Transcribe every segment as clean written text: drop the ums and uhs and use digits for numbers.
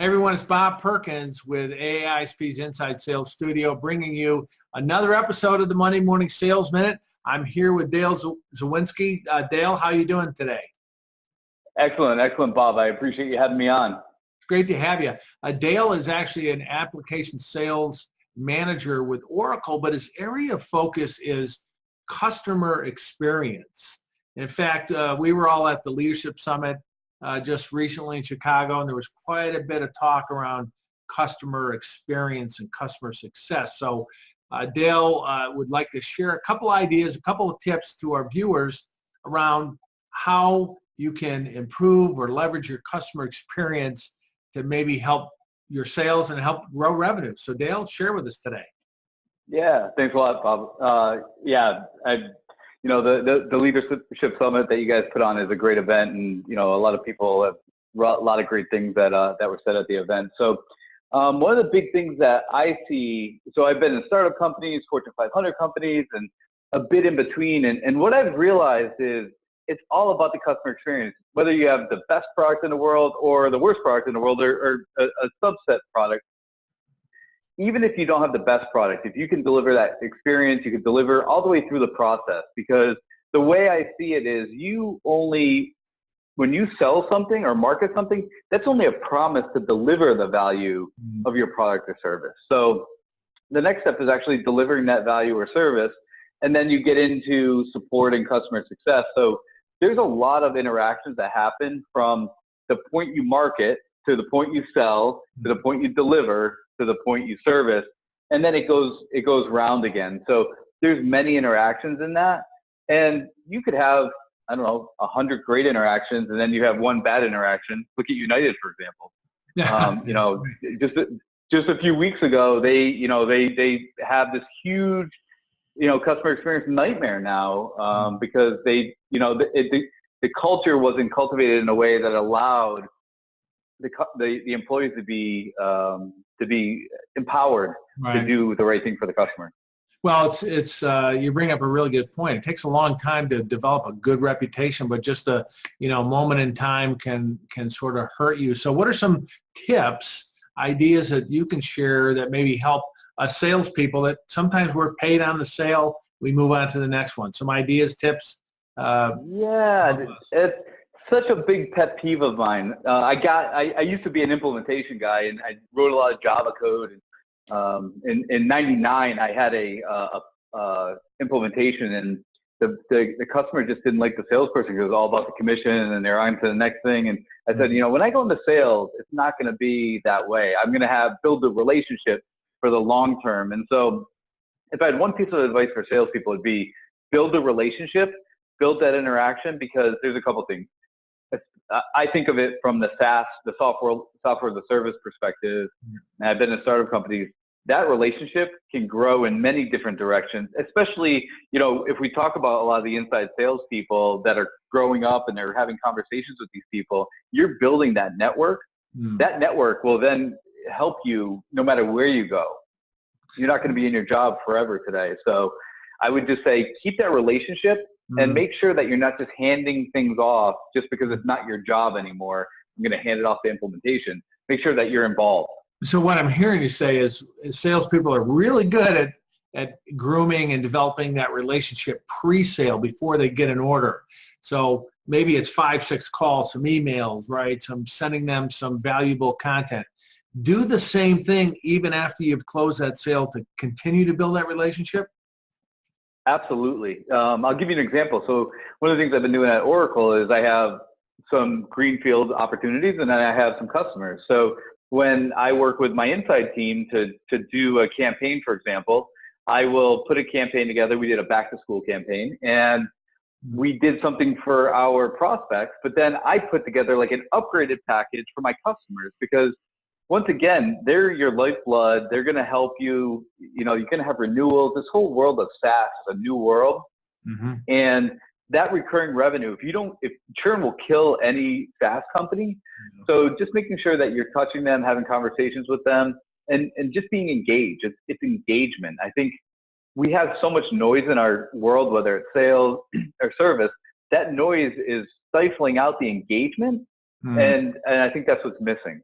Everyone, it's Bob Perkins with AISP's Inside Sales Studio, bringing you another episode of the Monday Morning Sales Minute. I'm here with Dale Zwizinski. Dale, how are you doing today? Excellent, Bob. I appreciate you having me on. It's great to have you. Dale is actually an application sales manager with Oracle, but his area of focus is customer experience. In fact, we were all at the Leadership Summit just recently in Chicago, and there was quite a bit of talk around customer experience and customer success. So Dale would like to share a couple ideas, a couple of tips to our viewers around how you can improve or leverage your customer experience to maybe help your sales and help grow revenue. So Dale, share with us today. Yeah, thanks a lot, Bob. The Leadership Summit that you guys put on is a great event, and a lot of people have a lot of great things that were said at the event. So one of the big things that I see, so I've been in startup companies, Fortune 500 companies, and a bit in between, and what I've realized is it's all about the customer experience. Whether you have the best product in the world or the worst product in the world or a subset product, even if you don't have the best product, if you can deliver that experience, you can deliver all the way through the process. Because the way I see it is when you sell something or market something, that's only a promise to deliver the value of your product or service. So the next step is actually delivering that value or service, and then you get into support and customer success. So there's a lot of interactions that happen from the point you market to the point you sell to the point you deliver to the point you service, and then it goes round again. So there's many interactions in that, and you could have 100 great interactions, and then you have one bad interaction. Look at United, for example. Just a few weeks ago, they have this huge customer experience nightmare now because the culture wasn't cultivated in a way that allowed the employees to be empowered to do the right thing for the customer. Well, it's you bring up a really good point. It takes a long time to develop a good reputation, but just a moment in time can sort of hurt you. So what are some tips, ideas that you can share that maybe help us salespeople that sometimes we're paid on the sale, we move on to the next one? Some ideas, tips? It's such a big pet peeve of mine. I used to be an implementation guy, and I wrote a lot of Java code. And in '99, I had a implementation, and the customer just didn't like the salesperson because it was all about the commission, and they're on to the next thing. And I said, when I go into sales, it's not going to be that way. I'm going to build a relationship for the long term. And so if I had one piece of advice for salespeople, it'd be build a relationship, build that interaction, because there's a couple things. I think of it from the SaaS, the software as a service perspective, and I've been in startup companies. That relationship can grow in many different directions, especially, if we talk about a lot of the inside sales people that are growing up and they're having conversations with these people, you're building that network. That network will then help you no matter where you go. You're not going to be in your job forever today. So I would just say keep that relationship. And make sure that you're not just handing things off just because it's not your job anymore. I'm going to hand it off to implementation. Make sure that you're involved. So what I'm hearing you say is salespeople are really good at grooming and developing that relationship pre-sale before they get an order. So maybe it's 5-6 calls, some emails, right? Sending them some valuable content. Do the same thing even after you've closed that sale to continue to build that relationship? Absolutely. I'll give you an example. So one of the things I've been doing at Oracle is I have some greenfield opportunities, and then I have some customers. So when I work with my inside team to do a campaign, for example, I will put a campaign together. We did a back-to-school campaign, and we did something for our prospects, but then I put together like an upgraded package for my customers because once again, they're your lifeblood. They're going to help you. You're going to have renewals. This whole world of SaaS is a new world. And that recurring revenue, if churn will kill any SaaS company. So just making sure that you're touching them, having conversations with them, and just being engaged. It's engagement. I think we have so much noise in our world, whether it's sales or service. That noise is stifling out the engagement, and I think that's what's missing.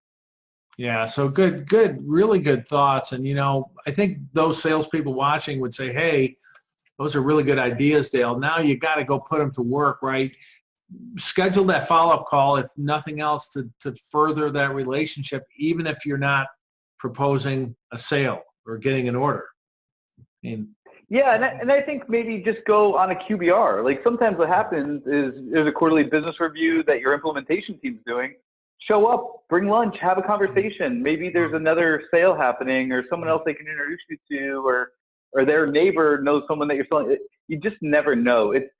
Yeah, so good, really good thoughts. And, I think those salespeople watching would say, hey, those are really good ideas, Dale. Now you got to go put them to work, right? Schedule that follow-up call, if nothing else, to further that relationship, even if you're not proposing a sale or getting an order. Yeah, and I think maybe just go on a QBR. Like sometimes what happens is there's a quarterly business review that your implementation team's doing. Show up, bring lunch, have a conversation. Maybe there's another sale happening or someone else they can introduce you to, or their neighbor knows someone that you're selling. You just never know. It's,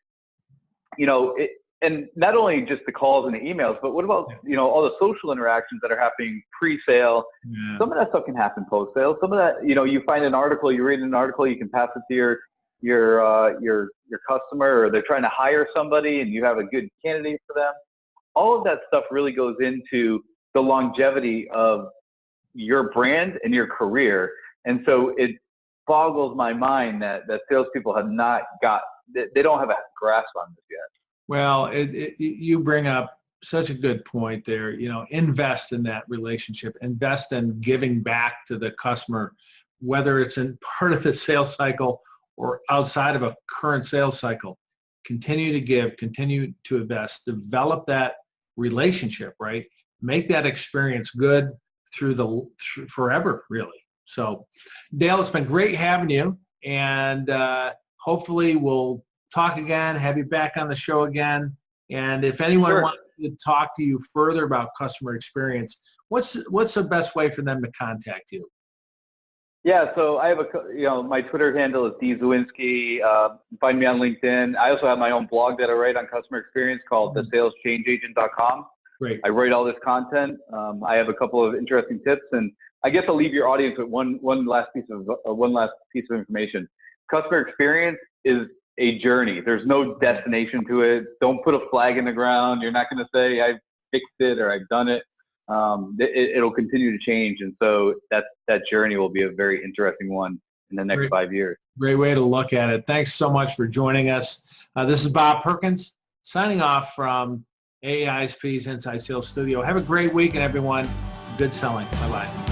and not only just the calls and the emails, but what about, all the social interactions that are happening pre-sale? Yeah. Some of that stuff can happen post-sale. Some of that, you find an article, you read an article, you can pass it to your customer, or they're trying to hire somebody and you have a good candidate for them. All of that stuff really goes into the longevity of your brand and your career. And so it boggles my mind that salespeople have not they don't have a grasp on this yet. Well, you bring up such a good point there. Invest in that relationship, invest in giving back to the customer, whether it's in part of the sales cycle or outside of a current sales cycle. Continue to give, continue to invest, develop that relationship, right? Make that experience good through forever, really. So, Dale, it's been great having you, and hopefully we'll talk again, have you back on the show again. And if anyone wants to talk to you further about customer experience, what's the best way for them to contact you? Yeah, so I have my Twitter handle is Zwizinski. Find me on LinkedIn. I also have my own blog that I write on customer experience called thesaleschangeagent.com. Great. I write all this content. I have a couple of interesting tips, and I guess I'll leave your audience with one last piece of information. Customer experience is a journey. There's no destination to it. Don't put a flag in the ground. You're not going to say I've fixed it or I've done it. It'll continue to change, and so that journey will be a very interesting one in the next 5 years. Great way to look at it. Thanks so much for joining us. This is Bob Perkins signing off from AISP's Inside Sales Studio. Have a great weekend, everyone. Good selling. Bye-bye.